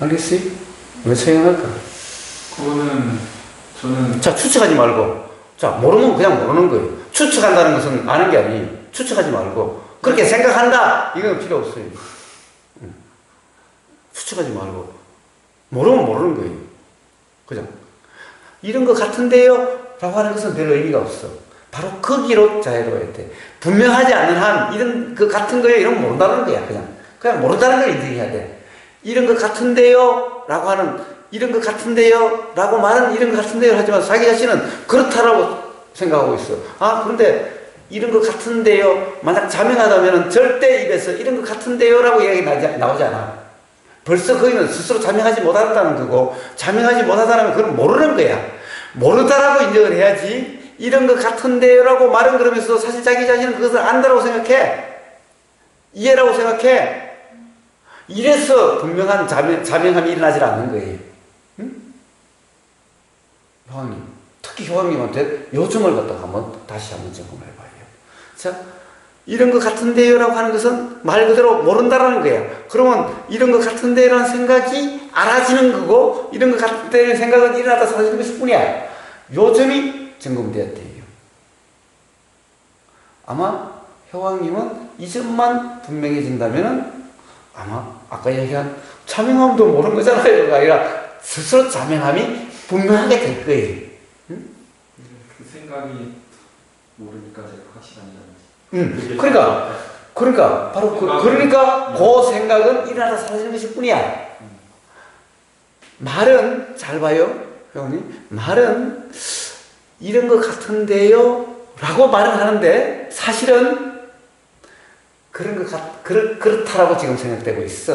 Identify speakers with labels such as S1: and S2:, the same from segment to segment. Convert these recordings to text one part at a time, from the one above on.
S1: 알겠어요? 왜 차이가 날까?
S2: 그거는 저는
S1: 자, 추측하지 말고. 자, 모르면 그냥 모르는 거예요. 추측한다는 것은 아는 게 아니에요. 추측하지 말고. 그렇게 생각한다! 이건 필요 없어요. 추측하지 말고. 모르면 모르는 거예요. 그죠? 이런 거 같은데요? 라고 하는 것은 별 의미가 없어. 바로 거기로 자유로워야 돼. 분명하지 않는 한, 이런 거 같은 거예요? 이런 거 모른다는 거야, 그냥. 그냥 모른다는 걸 인정해야 돼. 이런 거 같은데요? 라고 하는, 이런 거 같은데요? 라고 말은 이런 거 같은데요? 하지만 자기 자신은 그렇다라고 생각하고 있어. 아, 그런데 이런 거 같은데요? 만약 자명하다면 절대 입에서 이런 거 같은데요? 라고 이야기 나오지 않아. 벌써 거기는 스스로 자명하지 못한다는 거고, 자명하지 못하다면 그건 모르는 거야. 모르다라고 인정을 해야지, 이런 것 같은데요? 라고 말은 그러면서 사실 자기 자신은 그것을 안다라고 생각해. 이해라고 생각해. 이래서 분명한 자명함이 일어나질 않는 거예요. 응? 효왕님. 특히 효왕님한테 요즘을 갖다가 다시 한번 점검을 해봐요. 자, 이런 것 같은데요? 라고 하는 것은 말 그대로 모른다라는 거야. 그러면 이런 것 같은데요? 라는 생각이 알아지는 거고, 이런 것 같은데요? 생각은 일어나다 사라지는 것일 뿐이야. 요점이 점검돼야 돼요. 아마 효왕님은 이 점만 분명해진다면은 아마 아까 얘기한 자명함도 모르는 거잖아요가 아니라 스스로 자명함이 분명하게 될 거예요. 응?
S2: 그 생각이 모르니까 제가 확실하지
S1: 그러니까 바로 그러니까 그 생각은 일어나다 사라지는 것일 뿐이야. 말은 잘 봐요, 회원님. 말은 이런 것 같은데요? 라고 말은 하는데 사실은 그렇다라고 지금 생각되고 있어.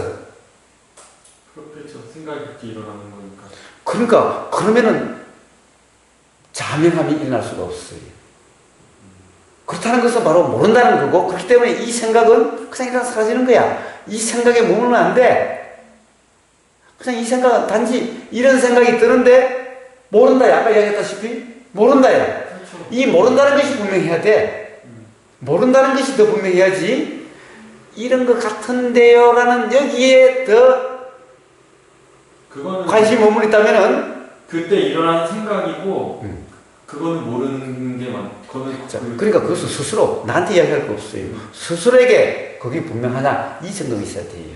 S2: 그렇죠. 생각이 그렇게 일어나는 거니까.
S1: 그러니까 그러면은 자명함이 일어날 수가 없어요. 그렇다는 것은 바로 모른다는 거고, 그렇기 때문에 이 생각은 그냥 일어나 사라지는 거야. 이 생각에 머물면 안 돼. 그냥 이 생각은 단지 이런 생각이 드는데 모른다야. 아까 이야기했다시피 모른다야.
S2: 그렇죠.
S1: 이 모른다는 것이 분명해야 돼. 모른다는 것이 더 분명해야지. 이런 것 같은데요? 라는 여기에 더
S2: 그거는
S1: 관심이 머무르다면은
S2: 그때 일어나는 생각이고 그거는 모르는 게 그거는
S1: 자, 그러니까 그것은 스스로 나한테 이야기할 거 없어요. 스스로에게 거기 분명하냐 이 점검이 있어야 돼요.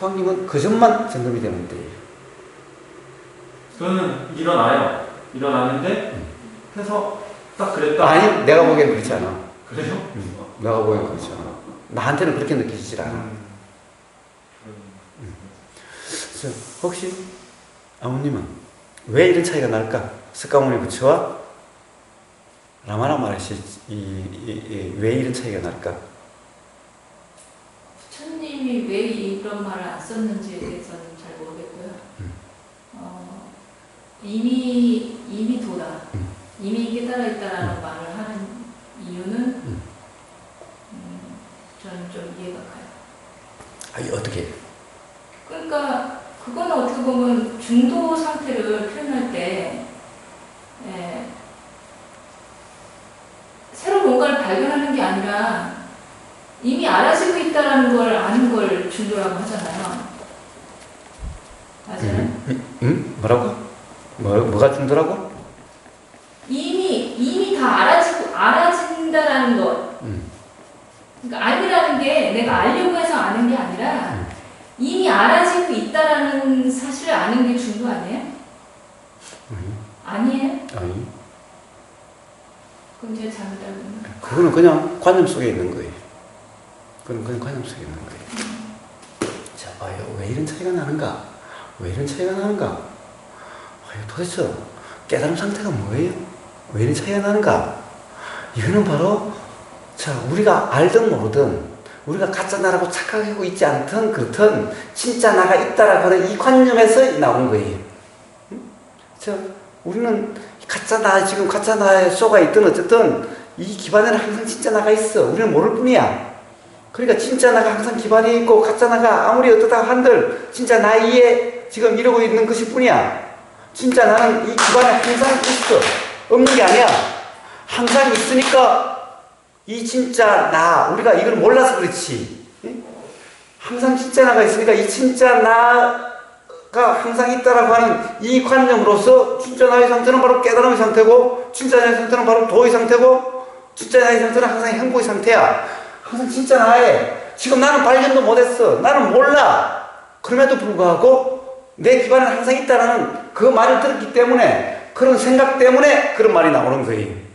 S1: 효왕님은 그 점만 점검이 되면 돼요.
S2: 저는 일어나요. 일어나는데 해서 딱 그랬다.
S1: 아니, 내가 보기엔 그렇지 않아.
S2: 그래요?
S1: 내가 보기엔 그렇지 않아. 나한테는 그렇게 느껴지질 않아. 그래서 혹시 아버님은 왜 이런 차이가 날까? 석가모니 부처와 라마나 마하라시 왜 이런 차이가 날까?
S3: 부처님이 왜 이런 말을 안 썼는지에 대해서는 잘 모르겠고요. 이미 도다, 이미 깨달아 있다라는 말을 하는 이유는 저는 좀 이해가 가요.
S1: 아니, 어떻게?
S3: 그러니까 그거는 어떻게 보면 중도 상태를 표현할 때 새로 뭔가를 발견하는 게 아니라 이미 알아지고 있다는 걸 아는 걸 중도라고 하잖아요. 맞아요?
S1: 뭐라고? 뭐가 중도라고?
S3: 이미 다 알아진다라는 것. 그러니까 알이라는 게 내가 알려고 해서 아는 게 아니라 이미 알아지고 있다라는 사실을 아는 게 중도 아니에요? 아니에요?
S1: 아니.
S3: 그럼 제가 잘못 알고 있나?
S1: 그거는 그냥 관념 속에 있는 거예요. 그건 그냥 관념 속에 있는 거예요. 자, 봐요. 왜 이런 차이가 나는가? 왜 이런 차이가 나는가? 아유, 도대체 깨달음 상태가 뭐예요? 왜 이런 차이가 나는가? 이거는 바로 자, 우리가 알든 모르든 우리가 가짜 나라고 착각하고 있지 않든 그렇든 진짜 나가 있다라고 하는 이 관념에서 나온 거예요. 우리는 가짜 나, 지금 가짜 나에 쏘가 있든 어쨌든 이 기반에는 항상 진짜 나가 있어. 우리는 모를 뿐이야. 그러니까 진짜 나가 항상 기반에 있고 가짜 나가 아무리 어떻다 한들 진짜 나이에 지금 이러고 있는 것일 뿐이야. 진짜 나는 이 기반에 항상 있어. 없는 게 아니야. 항상 있으니까 이 진짜 나, 우리가 이걸 몰라서 그렇지. 항상 진짜 나가 있으니까 이 진짜 나가 항상 있다라고 하는 이 관념으로서 진짜 나의 상태는 바로 깨달음의 상태고 진짜 나의 상태는 바로 도의 상태고 진짜 나의 상태는 항상 행복의 상태야. 항상 진짜 나의 지금 나는 발견도 못했어. 나는 몰라. 그럼에도 불구하고 내 기반은 항상 있다라는 그 말을 들었기 때문에 그런 생각 때문에 그런 말이 나오는 거예요.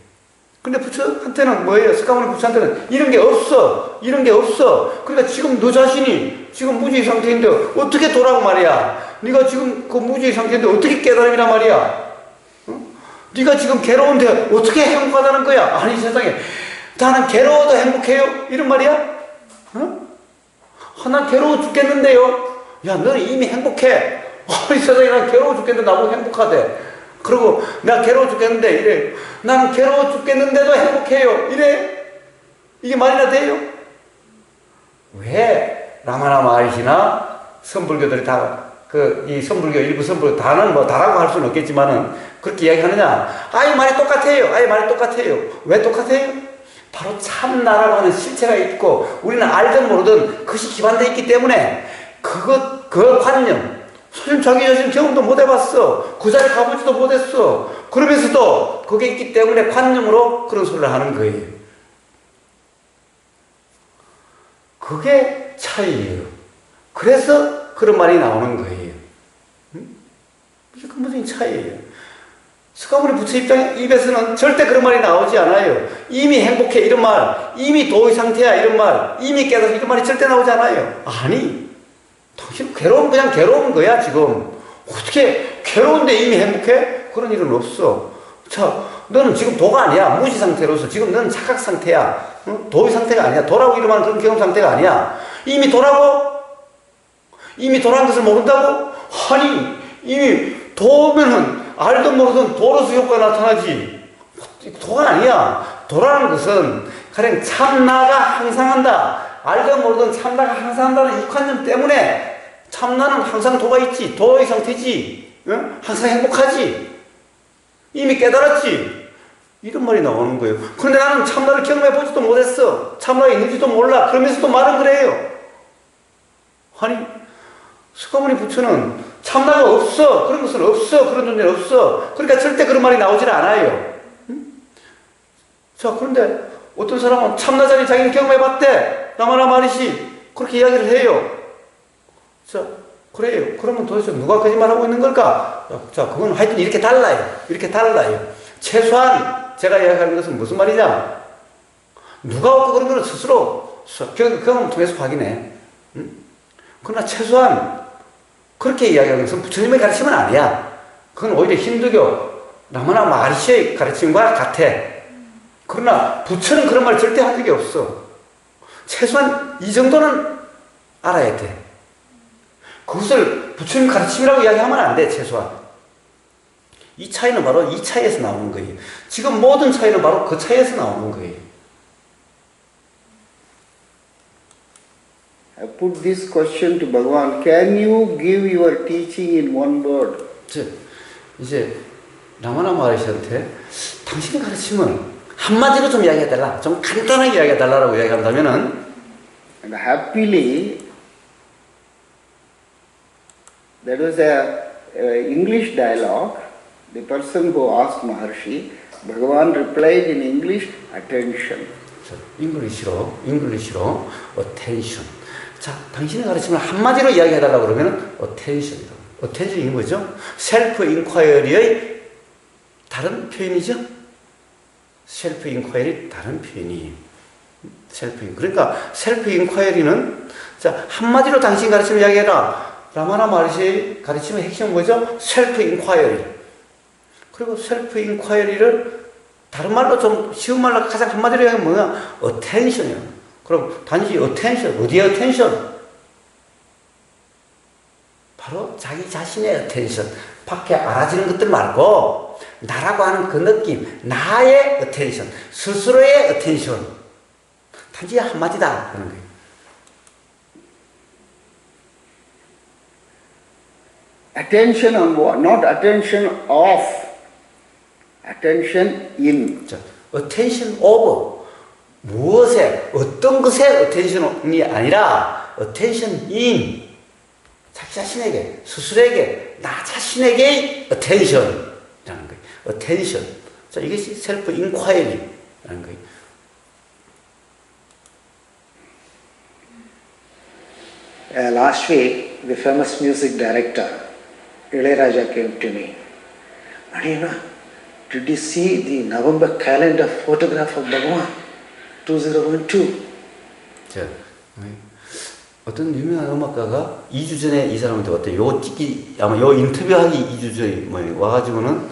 S1: 근데 부처한테는 뭐예요? 스카모니 부처한테는 이런 게 없어. 이런 게 없어. 그러니까 지금 너 자신이 지금 무지의 상태인데 어떻게 도라고 말이야. 네가 지금 그 무지의 상태인데 어떻게 깨달음이란 말이야. 어? 네가 지금 괴로운데 어떻게 행복하다는 거야. 아니 세상에 나는 괴로워도 행복해요? 이런 말이야? 어? 난 괴로워 죽겠는데요. 야 너는 이미 행복해. 아니 세상에 난 괴로워 죽겠는데 나보고 행복하대. 그리고 나 괴로워 죽겠는데 이래. 나는 괴로워 죽겠는데도 행복해요. 이래. 이게 말이나 돼요? 왜 라마나 마하리시나 선불교들이 다 이 선불교 일부 선불교 다는 뭐 다라고 할 수는 없겠지만은 그렇게 이야기하느냐? 아예 말이 똑같아요. 아예 말이 똑같아요. 왜 똑같아요? 바로 참나라고 하는 실체가 있고 우리는 알든 모르든 그것이 기반되어 있기 때문에 그 관념 사실 자기 자신 경험도 못 해봤어. 그 자리에 가보지도 못했어. 그러면서도 그게 있기 때문에 관념으로 그런 소리를 하는 거예요. 그게 차이예요. 그래서 그런 말이 나오는 거예요. 이게 근본적인 차이예요. 스카모니 부처 입에서는 절대 그런 말이 나오지 않아요. 이미 행복해 이런 말, 이미 도의 상태야 이런 말, 이미 깨달아 이런 말이 절대 나오지 않아요. 아니 당신 괴로운 그냥 괴로운 거야 지금. 어떻게 괴로운데 이미 행복해? 그런 일은 없어. 자, 너는 지금 도가 아니야. 무지 상태로서 지금 너는 착각 상태야. 응? 도의 상태가 아니야. 도라고 이름하는 그런 경험 상태가 아니야. 이미 도라고? 이미 도라는 것을 모른다고? 아니 이미 도면은 알든 모르든 도로서 효과가 나타나지. 도가 아니야. 도라는 것은 가령 참나가 항상 한다. 알든 모르든 참나가 항상 한다는 이 관념 때문에 참나는 항상 도가 있지. 도의 상태지. 응? 항상 행복하지. 이미 깨달았지. 이런 말이 나오는 거예요. 그런데 나는 참나를 경험해보지도 못했어. 참나가 있는지도 몰라. 그러면서도 말은 그래요. 아니 스카모니 부처는 참나가 없어. 그런 것은 없어. 그런 존재는 없어. 그러니까 절대 그런 말이 나오질 않아요. 응? 자, 그런데 어떤 사람은 참나자리 자기는 경험해봤대. 라마나 마하리시 그렇게 이야기를 해요. 자, 그래요. 그러면 도대체 누가 거짓말하고 있는 걸까? 자, 그건 하여튼 이렇게 달라요. 이렇게 달라요. 최소한 제가 이야기하는 것은 무슨 말이냐? 누가 없고 그런 걸 스스로 경험을 통해서 확인해. 응? 그러나 최소한 그렇게 이야기하는 것은 부처님의 가르침은 아니야. 그건 오히려 힌두교 라마나 마하리시의 가르침과 같아. 그러나 부처는 그런 말 절대 한 적이 없어. 최소한 이 정도는 알아야 돼. 그것을 부처님 가르침이라고 이야기하면 안 돼. 최소한 이 차이는 바로 이 차이에서 나오는 거예요. 지금 모든 차이는 바로 그 차이에서 나오는 거예요.
S4: I put this question to Bhagavan. Can you give your teaching in one word?
S1: 이제 라마나 마하리시한테 당신의 가르침을 한마디로 좀 이야기해달라. 좀 간단하게 이야기해달라고 이야기한다면은
S4: And happily, there was a English dialogue. The person who asked Maharshi, Bhagavan replied in English, attention.
S1: 잉글리시로 attention. 자, 당신의 가르침을 한마디로 이야기해달라고 그러면은 attention이라고. attention이 뭐죠? 셀프 인콰이어리의 다른 표현이죠? 셀프 인콰이어리 다른 표현이에요. 그러니까 셀프 인콰이어리는 자, 한마디로 당신 가르침을 이야기해라. 라마나 마하리시의 가르침의 핵심은 뭐죠? 셀프 인콰이어리. 그리고 셀프 인콰이어리를 다른 말로 좀 쉬운 말로 가장 한마디로 이야기하면 뭐야? attention이에요. 그럼 단지 attention, 어디에 attention? 바로 자기 자신의 attention. 밖에 알아지는 것들 말고 나라고 하는 그 느낌, 나의 attention, 스스로의 attention. 단지 한마디다 하는 거예요.
S4: Attention on what? Not attention of. Attention in.
S1: 자, attention of 무엇에, 어떤 것에 attention이 아니라 attention in 자기 자신에게, 스스로에게, 나 자신에게 attention이라는 거예요. attention. 자, 이것이 self inquiry라는 거예요.
S4: Last week, the famous music director, Ilayaraja, came to me. And you know, did you see the November calendar photograph of Bhagavan? 2012.
S1: 자, 어떤 유명한 음악가가 2주 전에 이 사람한테 왔대. 요 찍기, 아마 요 인터뷰하기 2주 전에 뭐 와가지고는,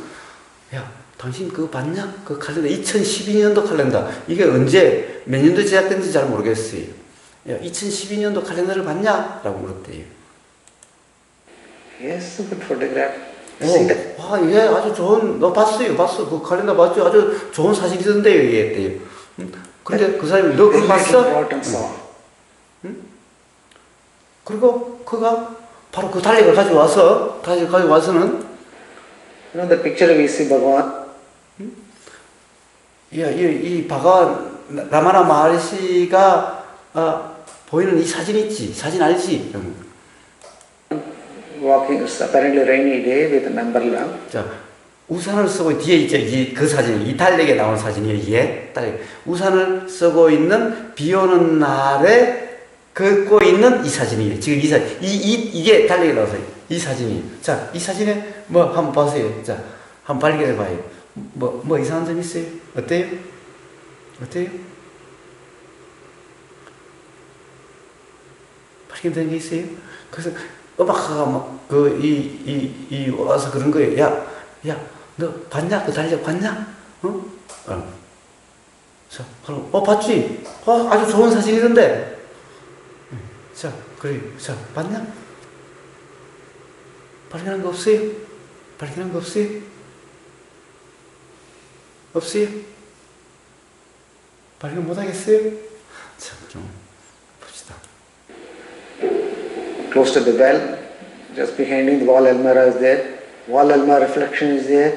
S1: 야, 당신 그거 봤냐? 그 칼렌더, 2012년도 칼렌더. 이게 언제, 몇 년도 제작된지 잘 모르겠어요. 야, 2012년도 칼렌더를 봤냐? 라고 물었대요.
S4: Yes, good photograph. See that?
S1: 와, 이게 아주 좋은, 너 봤어요? 봤어. 그 칼렌더 봤죠? 아주 좋은 사진이던데요? 얘기했대요. 근데 그 사람이, 너 그거 봤어? 그리고 그가 바로 그 달력을 가져와서는
S4: You know the picture we see Bhagavan?
S1: 이 바가완 라마나 마하리시가 보이는 이 사진 있지? 사진 알지?
S4: Walking, it's apparently rainy day with an umbrella.
S1: 자, 우산을 쓰고 뒤에 있죠. 그 사진, 이 달력에 나온 사진이에요. 이게 달력. 우산을 쓰고 있는 비 오는 날에 걷고 있는 이 사진이에요. 지금 이 사진, 이게 달력에 나와서 이 사진이에요. 자, 이 사진에 뭐 한번 보세요. 자, 한번 발견해 봐요. 뭐 이상한 점 있어요? 어때요? 발견된 게 있어요? 그래서 음악가가 막 와서 그런 거예요. 야, 너 봤냐? 그 달력 봤냐? 자, 그럼 봤지? 아주 좋은 사진이던데. 자, 그래. 자, 봤냐? 발견한 거 없어요? 없어요? 발견 못 하겠어요? 자, 좀 봅시다.
S4: Close to the well, just behind him, the wall almirah is there. Wall almirah reflection is there.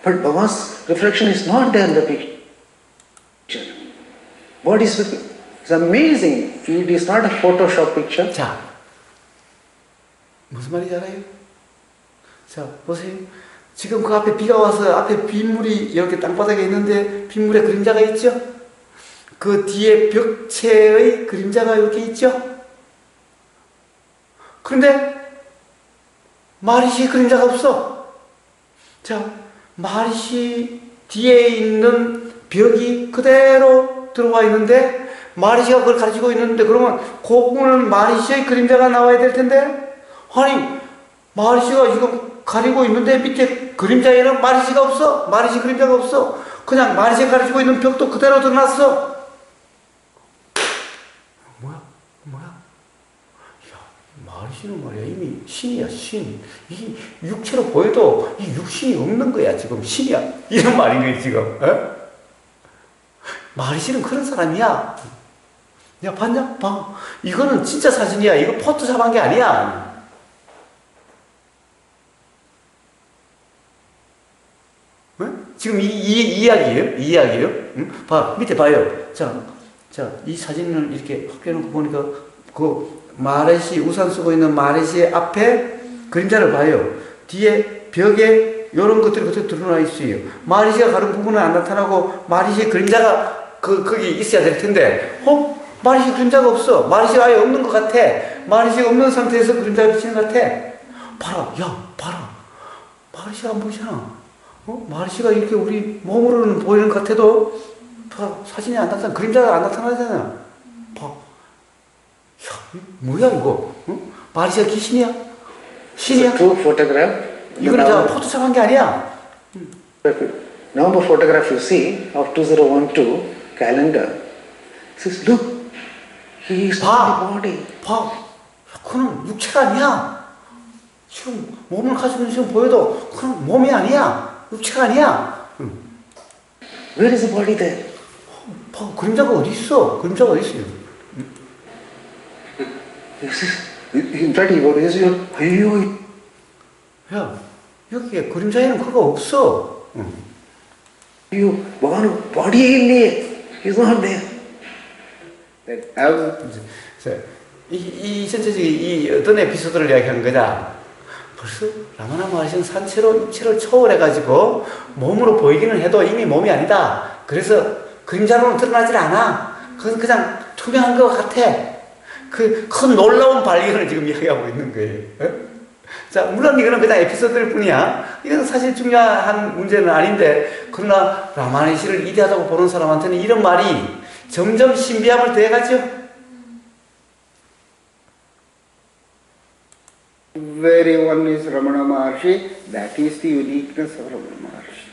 S4: But Bhagavan's reflection is not there in the picture. What is it's amazing. It is not a Photoshop picture.
S1: 자, 무슨 말인지 알아요? 자, 보세요. 지금 그 앞에 비가 와서 앞에 빗물이 이렇게 땅바닥에 있는데 빗물에 그림자가 있죠? 그 뒤에 벽체의 그림자가 이렇게 있죠? 그런데 마리시의 그림자가 없어. 자, 마리시 뒤에 있는 벽이 그대로 들어와 있는데 마리시가 그걸 가지고 있는데 그러면 그거는 마리시의 그림자가 나와야 될 텐데 아니 마리시가 지금 가리고 있는데 밑에 그림자에는 마리시가 없어. 마리시 그림자가 없어. 그냥 마리시가 가지고 있는 벽도 그대로 드러났어. 뭐야? 야, 마리시는 말이야 이미 신이야 신. 이 육체로 보여도 이 육신이 없는 거야 지금 신이야. 이런 말인 거야 지금. 에? 마리시는 그런 사람이야. 야, 봤냐? 봐. 이거는 진짜 사진이야. 이거 포토샵 한 게 아니야. 응? 지금 이 이야기예요? 응? 봐, 밑에 봐요. 자, 이 사진을 이렇게 확대해놓고 보니까 그 마레시, 우산 쓰고 있는 마레시의 앞에 그림자를 봐요. 뒤에 벽에 이런 것들이 그대로 드러나 있어요. 마리시가 가는 부분은 안 나타나고 마리시의 그림자가 거기 있어야 될 텐데, 마리시 그림자가 없어. 마리시가 아예 없는 것 같아. 마리시가 없는 상태에서 그림자가 비치는 것 같아. 봐라. 마리시가 안 보이잖아. 마리시가 이렇게 우리 몸으로는 보이는 것 같아도, 사진이 안 나타나, 그림자가 안 나타나잖아. 봐. 야, 뭐야, 이거? 마리시가 귀신이야? 신이야?
S4: It's a true photograph.
S1: 이거는 자, 포토샵 한 게 아니야.
S4: November photograph you see of 2012 calendar. It says, look, he is not the body.
S1: 봐. 그는 육체가 아니야. 지금 몸을 가지고 있는 지금 보여도 그는 몸이 아니야. 육체가 아니야.
S4: Where is the body there?
S1: 봐, 그림자가 어디 있어?
S4: In fact, he was your
S1: 야, 여기에 그림자에는 그거 없어.
S4: you body he is not there. That
S1: 이 전체적인 이 어떤 에피소드를 이야기하는 거냐? 벌써 라마나 마하리시는 산채로 육체를 초월해가지고 몸으로 보이기는 해도 이미 몸이 아니다. 그래서 그림자로는 드러나질 않아. 그건 그냥 투명한 것 같아. 그 큰 놀라운 발견을 지금 이야기하고 있는 거예요. 자, 물론 이거는 그냥 에피소드일 뿐이야. 이건 사실 중요한 문제는 아닌데, 그러나 라마니시를 이대하다고 보는 사람한테는 이런 말이 점점 신비함을 더해가죠.
S5: Where one is Ramana Maharshi, that is the uniqueness of Ramana Maharshi.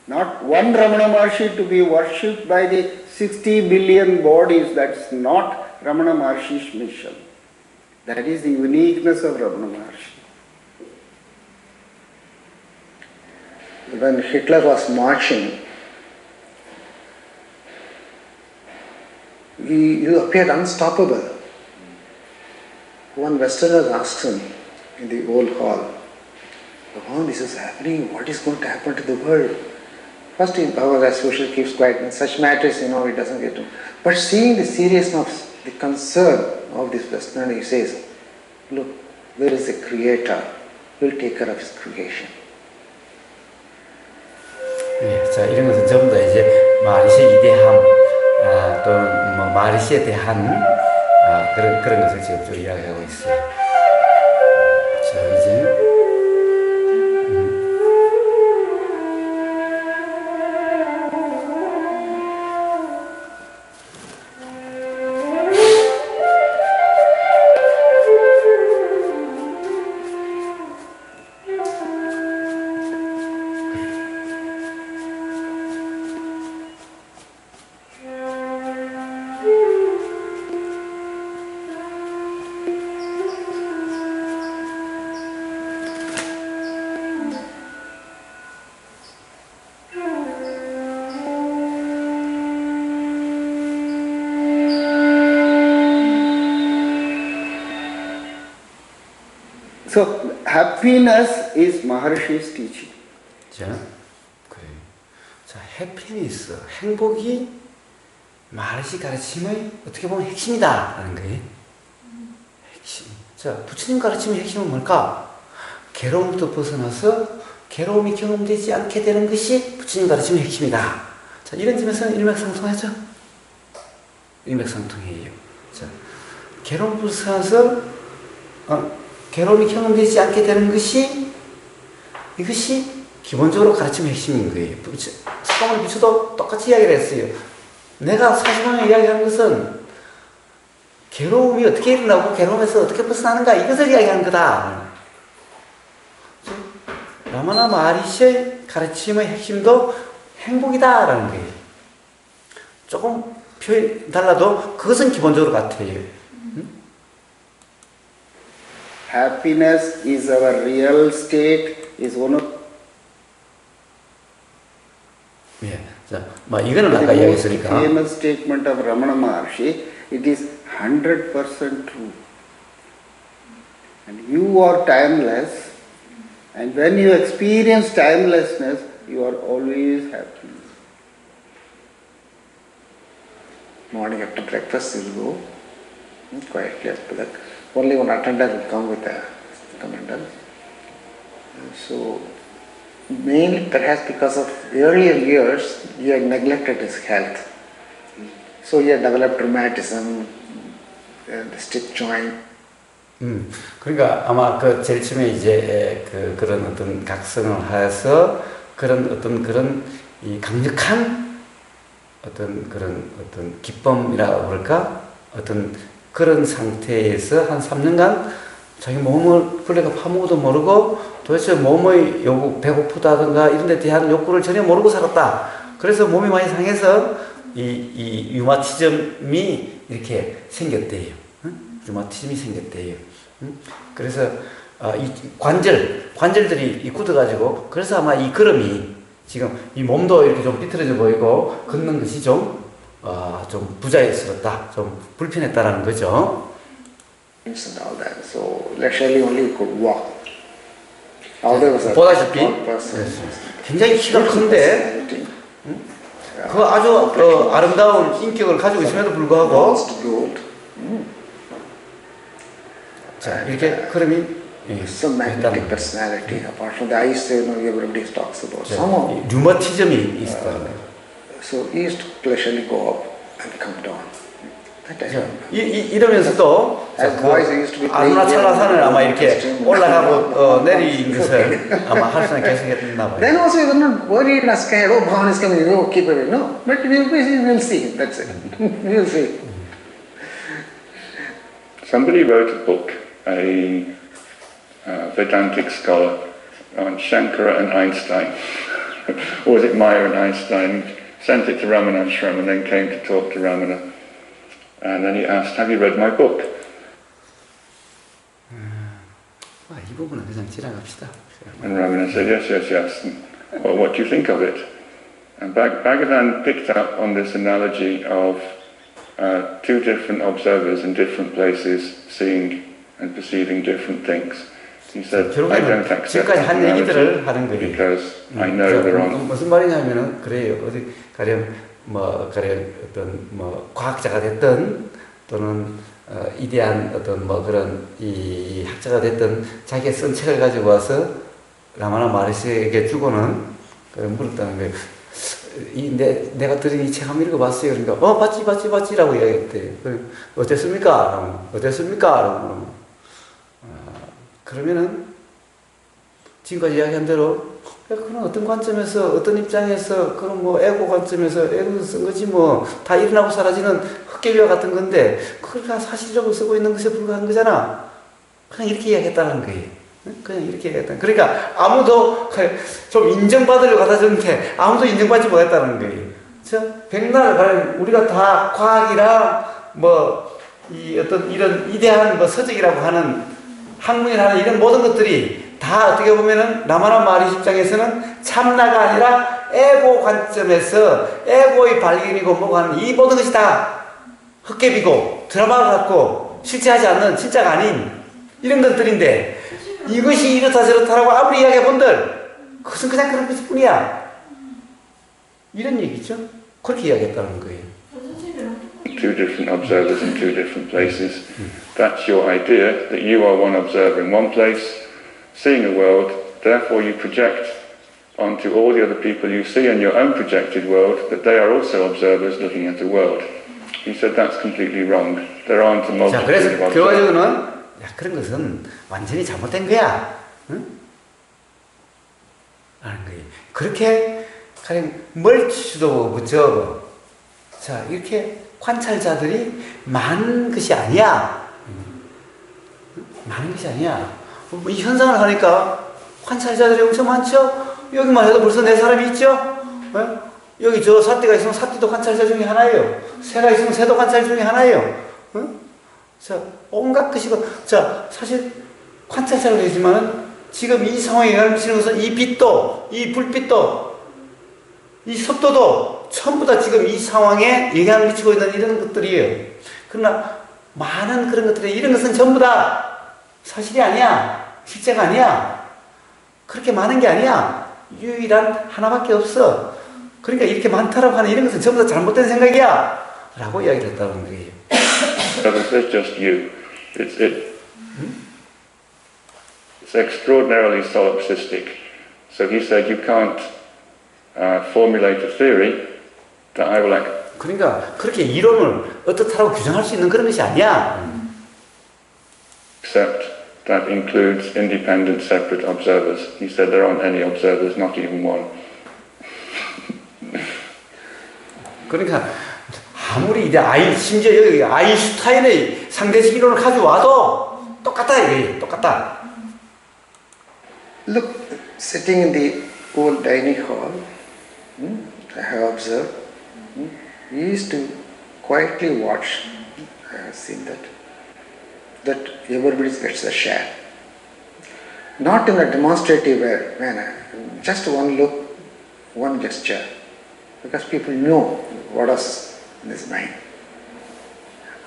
S5: Not one Ramana Maharshi to be worshipped by the 60 billion bodies, that's not Ramana Maharshi's mission. That is the uniqueness of Ramana Maharshi.
S4: When Hitler was marching, he appeared unstoppable. One Westerner asked him in the old hall, "Oh, this is happening, what is going to happen to the world?" First, Bhagavad as usual keeps quiet. In such matters, he doesn't get to. But seeing the seriousness, the concern of this Westerner, he says, "Look, there is a creator, he will take care of his creation."
S1: 예, 자, 이런 것은 전부 다 이제 마하리시의 이대함, 또는 뭐 마하리시에 대한 그런 것을 지금 좀 이야기하고 있어요. 자, 이제.
S5: So, happiness is Maharishi's teaching.
S1: 자, 그래. 자, 해피니스, 행복이 마하리시 가르침의 어떻게 보면 핵심이다라는 거예요. 핵심. 자, 부처님 가르침의 핵심은 뭘까? 괴로움부터 벗어나서 괴로움이 경험되지 않게 되는 것이 부처님 가르침의 핵심이다. 자, 이런 점에서는 일맥상통하죠. 일맥상통해요. 자, 괴로움부터 벗어나서 괴로움이 경험되지 않게 되는 것이 이것이 기본적으로 가르침의 핵심인 거예요. 사람을 부처도 똑같이 이야기를 했어요. 내가 사실상에 이야기하는 것은 괴로움이 어떻게 일어나고 괴로움에서 어떻게 벗어나는가 이것을 이야기하는 거다. 라마나 마하리시의 가르침의 핵심도 행복이다라는 거예요. 조금 표현이 달라도 그것은 기본적으로 같아요.
S5: Happiness is our real state, is one of
S1: 예, 자, 이거는
S5: the
S1: 아까
S5: most
S1: 이야기했으니까.
S5: famous statement of Ramana Maharshi. It is 100% true. And you are timeless, and when you experience timelessness, you are always happy.
S4: Morning after breakfast, you will go quietly after that. Only one attendant will come with a commander. So, mainly perhaps because of earlier years, he had neglected his health. So he had developed rheumatism, and stiff joint.
S1: 그러니까 아마 그 제일 처음에 이제 그런 어떤 각성을 해서 그런 이 강력한 어떤 기쁨이라고 그럴까? 어떤 그런 상태에서 한 3년간 자기 몸을 불레가 파먹어도 모르고 도대체 몸의 요구, 배고프다든가 이런 데 대한 욕구를 전혀 모르고 살았다. 그래서 몸이 많이 상해서 이 류마티즘이 이렇게 생겼대요. 류마티즘이 생겼대요. 그래서 이 관절들이 굳어가지고 그래서 아마 이 걸음이 지금 이 몸도 이렇게 좀 비틀어져 보이고 걷는 것이 좀 부자연스럽다, 좀 불편했다라는 거죠.
S4: And all that. So literally only could walk. Although was a
S1: 보다시피
S4: tall person.
S1: 굉장히 키가 큰데 그 아주 아름다운 인격을 가지고 있음에도 불구하고
S4: Gold.
S1: 자, 이렇게 흐름이
S4: some magnetic personality. Apart from the eyes, everybody talks about.
S1: 자,
S4: Somehow,
S1: 이 류머티즘이 있었다는 거예요.
S4: so he used to pleasantly go up and come down. That I
S1: 자,
S4: remember.
S1: 이러면서도
S4: As boys, he used to be
S1: 아루나찰라산을 아마 이렇게
S4: playing
S1: 올라가고 내리는 것을 아마 할 수는 계속 했나 봐요.
S4: Then also you were not worried and scared. Oh, Bhavan is coming. Oh, keep away. No, but we will see him. That's it. We will see.
S6: Somebody wrote a book, a Vedantic scholar, on Shankara and Einstein, or was it Maya and Einstein, sent it to Ramana Ashram and then came to talk to Ramana. And then he asked, have you read my book?
S1: 이 부분은 그냥 지나갑시다.
S6: And Ramana said, yes, yes, yes. And, well, what do you think of it? And Bhagavan picked up on this analogy of two different observers in different places seeing and perceiving different things. He said, I don't
S1: 결국에는
S6: accept
S1: 지금까지
S6: that
S1: 한 얘기들을
S6: analogy
S1: 하는 거예요.
S6: because I know they're wrong.
S1: 무슨 말이냐면은 그래요. 어디 가령 가령 어떤 과학자가 됐든 또는 이대한 어떤 그런 이 학자가 됐든 자기가 쓴 책을 가지고 와서 라마나 마르시에게 주고는 물었다는 거예요. 내가 들은 이 책 한번 읽어봤어요. 그러니까 봤지라고 이야기했대요. 어땠습니까? 어땠습니까? 그러면은 지금까지 이야기한 대로 그런 어떤 관점에서 어떤 입장에서 그런 에고 관점에서 에고 쓴 거지 다 일어나고 사라지는 헛개비와 같은 건데 그걸 다 사실적으로 쓰고 있는 것에 불과한 거잖아. 그냥 이렇게 이야기했다는 거예요. 그냥 이렇게 이야기했다. 그러니까 아무도 좀 인정받으려고 갖다 줬는데 아무도 인정받지 못했다는 거예요. 백날 우리가 다 과학이랑 이 어떤 이런 이대한 서적이라고 하는 학문이라는 이런 모든 것들이 다 어떻게 보면은 라마나 마리시 입장에서는 참나가 아니라 에고 관점에서 에고의 발견이고 뭐가 하는 이 모든 것이 다 헛개비고 드라마 같고 실제하지 않는 진짜가 아닌 이런 것들인데 이것이 이렇다 저렇다라고 아무리 이야기해본들 그것은 그냥 그런 것일 뿐이야. 이런 얘기죠. 그렇게 이야기했다는 거예요.
S6: Two different observers in two different places. That's your idea, that you are one observer in one place, seeing a world, therefore you project onto all the other people you see in your own projected world that they are also observers looking at the world. He said that's completely wrong. There aren't a
S1: 자,
S6: multitude
S1: 그래서
S6: of observers.
S1: 결과적으로는 그런 것은 완전히 잘못된 거야. 응? 라는 거예요. 그렇게 가령 멀티도 그저 자 이렇게 관찰자들이 많은 것이 아니야. 많은 것이 아니야. 이 현상을 하니까 관찰자들이 엄청 많죠? 여기만 해도 벌써 4사람이 있죠? 여기 저 사띠가 있으면 사띠도 관찰자 중에 하나예요. 새가 있으면 새도 관찰자 중에 하나예요. 자, 온갖 것이, 자, 사실 관찰자로 되지만은 지금 이 상황에 영향을 미치는 것은 이 빛도, 이 불빛도, 이 습도도 전부 다 지금 이 상황에 영향을 미치고 있는 이런 것들이에요. 그러나 많은 그런 것들이 이런 것은 전부 다 사실이 아니야. 실제가 아니야. 그렇게 많은 게 아니야. 유일한 하나밖에 없어. 그러니까 이렇게 많다라고 하는 이런 것은 전부 다 잘못된 생각이야. 라고 이야기를 했다는 거예요.
S6: It's just you. It's extraordinarily solipsistic. So he said you can't formulate a theory that I will act.
S1: 그러니까 그렇게 이론을 어떻다라고 규정할 수 있는 그런 것이 아니야.
S6: Except that includes independent, separate observers. He said there aren't any observers, not even one.
S1: 그러니까 아무리 이제 심지어 여기 아인슈타인의 상대적 이론을 가져와도 똑같다 이게 똑같다.
S4: Look, sitting in the old dining hall, I have observed, we used to quietly watch, I have seen that everybody gets a share. Not in a demonstrative manner, just one look, one gesture, because people know what is in his mind.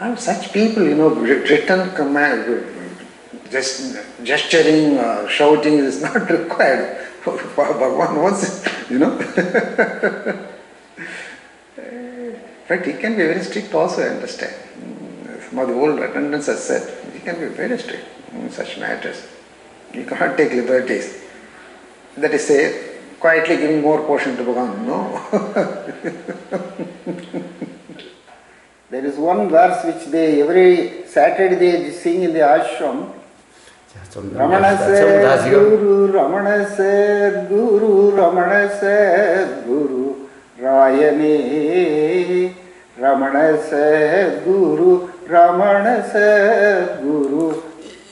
S4: And such people, written command, just gesturing, shouting is not required. Bhagavan wants it, But he can be very strict also, I understand. Some of the old attendants have said, he can be very strict. such matters. You cannot take liberties. That is, say, quietly giving more portion to Bhagavan. No.
S5: There is one verse which they every Saturday they sing in the ashram.
S1: 자, 좀
S5: Ramana
S1: 전부 다
S5: said
S1: 지금
S5: Guru, Ramana said Guru, Ramana said Guru, Rayane. Ramana said Guru, Ramana said Guru.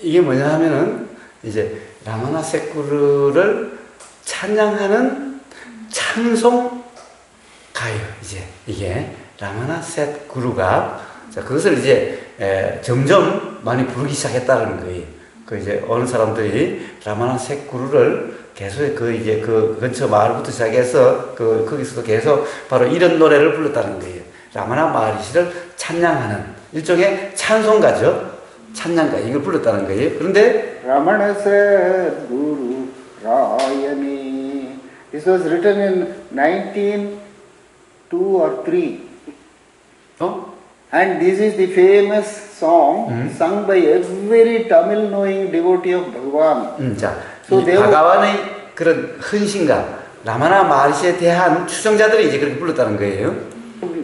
S1: 이게 뭐냐 하면은 이제 라마나 세쿠르를 찬양하는 찬송 가요. 이제 이게 라마나 세쿠르가 자 그것을 이제 점점 많이 부르기 시작했다는 거예요. 그 이제 어느 사람들이 라마나 세쿠르를 계속 그 이제 그 근처 마을부터 시작해서 그 거기서도 계속 바로 이런 노래를 불렀다는 거예요. 라마나 마하리시를 찬양하는 일종의 찬송가죠. 찬양가 이걸 불렀다는 거예요. 그런데
S5: Ramana said Guru, Rayane. This was written in 1902 or 3.
S1: 어?
S5: And this is the famous song sung by every Tamil knowing devotee of Bhagavan.
S1: 자,
S5: So
S1: 이
S5: they were-
S1: 바가완의 그런 헌신과 라마나 마하리시에 대한 추종자들이 이제 그렇게 불렀다는 거예요.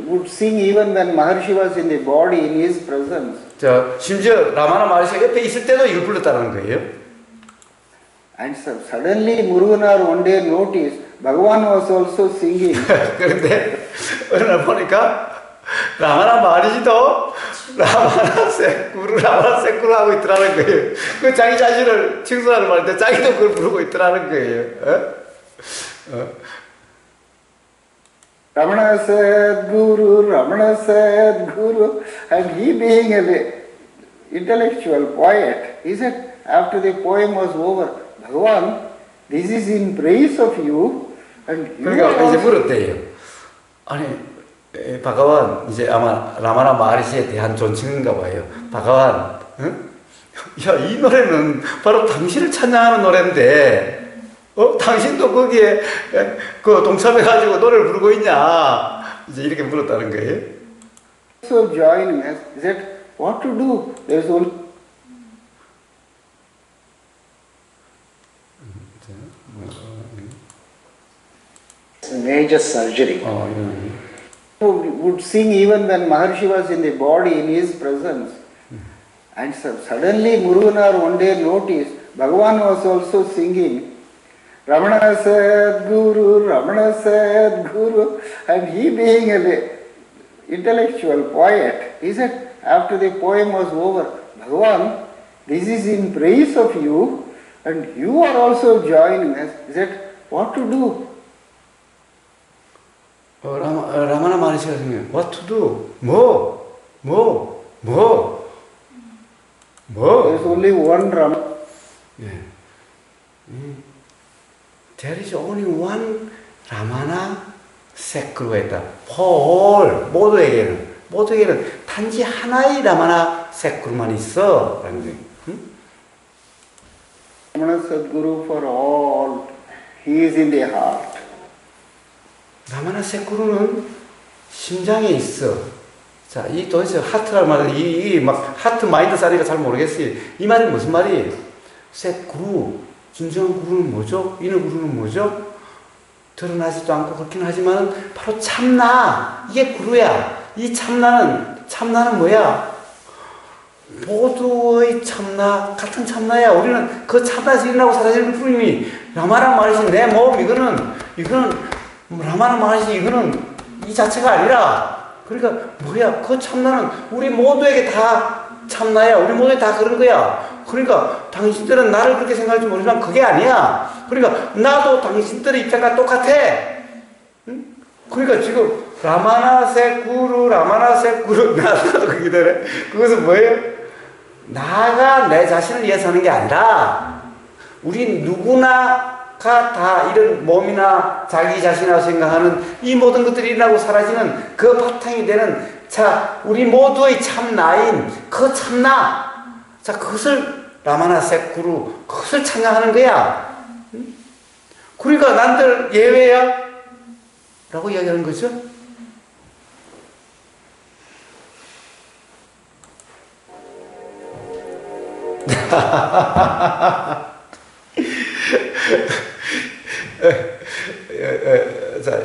S5: Would sing even when Maharshi was in the body in his presence.
S1: 저 심지어 라마나 마하리시가 옆에 있을 때도 이걸 불렀다는 거예요.
S5: And so suddenly Muruganar one day noticed Bhagavan was also singing.
S1: 그런데 어느 날 보니까 라마나 마하리시도 라마나 세쿠르 하고 있더라는 거예요. 그 자기 자신을 칭송하는 말인데 자기도 그걸 부르고 있더라는 거예요.
S5: Ramana said Guru, Ramana said Guru, and he being an intellectual poet, he said after the poem was over, Bhagavan, this is in praise of you, and you
S1: 그러니까
S5: are
S1: 이제
S5: also
S1: 물었대요. 아니 바가완 이제 아마 라마나 마하리시에 대한 존칭인가 봐요. 바가완, 응? 야, 이 노래는 바로 당신을 찬양하는 노래인데, 당신도 거기에 그 동참해가지고 노래를 부르고 있냐? 이제 이렇게 물었다는 거예요.
S5: also joining us. He said, what to do? There is only
S4: major surgery.
S5: who would sing even when Maharshi was in the body in his presence. And so suddenly Muruganar one day noticed Bhagavan was also singing. Ramana said Guru, Ramana said Guru, and he being an intellectual poet, he said after the poem was over, Bhagavan, this is in praise of you, and you are also joining us. He said, what to do?
S1: 라마나 마하리시가 생각해. What to do?
S5: There is only one Ramana.
S1: 예. There is only one 라마나 세쿠르가 있다. 모두에게는 단지 하나의 라마나 세쿠르만 있어. 라는 거예요.
S5: Ramana Sadguru for all, he is in the heart.
S1: 라마나 세쿠르는 심장에 있어. 자, 이 도대체 하트란 말은 막 하트 마인드 사리가 잘 모르겠어요. 이 말이 무슨 말이에요? 세쿠르, 진정한 구루는 뭐죠? 인의 구루는 뭐죠? 드러나지도 않고 그렇긴 하지만 바로 참나. 이게 구루야. 이 참나는 뭐야? 모두의 참나, 같은 참나야. 우리는 그 참나에서 일어나고 사라지는 뿐이니 라마나 마하리시 내 몸 이거는 라마나 마하리시 이거는 이 자체가 아니라 그러니까 뭐야? 그 참나는 우리 모두에게 다 참나야. 우리 모두 다 그런 거야. 그러니까 당신들은 나를 그렇게 생각할지 모르지만 그게 아니야. 그러니까 나도 당신들의 입장과 똑같아. 응? 그러니까 지금 라마나 세쿠르 나도 그게 되네. 그것은 뭐예요? 나가 내 자신을 위해서 하는 게 아니라 우리 누구나가 다 이런 몸이나 자기 자신이라고 생각하는 이 모든 것들이 일어나고 사라지는 그 바탕이 되는 자 우리 모두의 참나인 그 참나 자 그것을 라마나 세쿠르 그것을 찬양하는 거야. 그러니까 난들 예외야 라고 이야기하는 거죠. 자,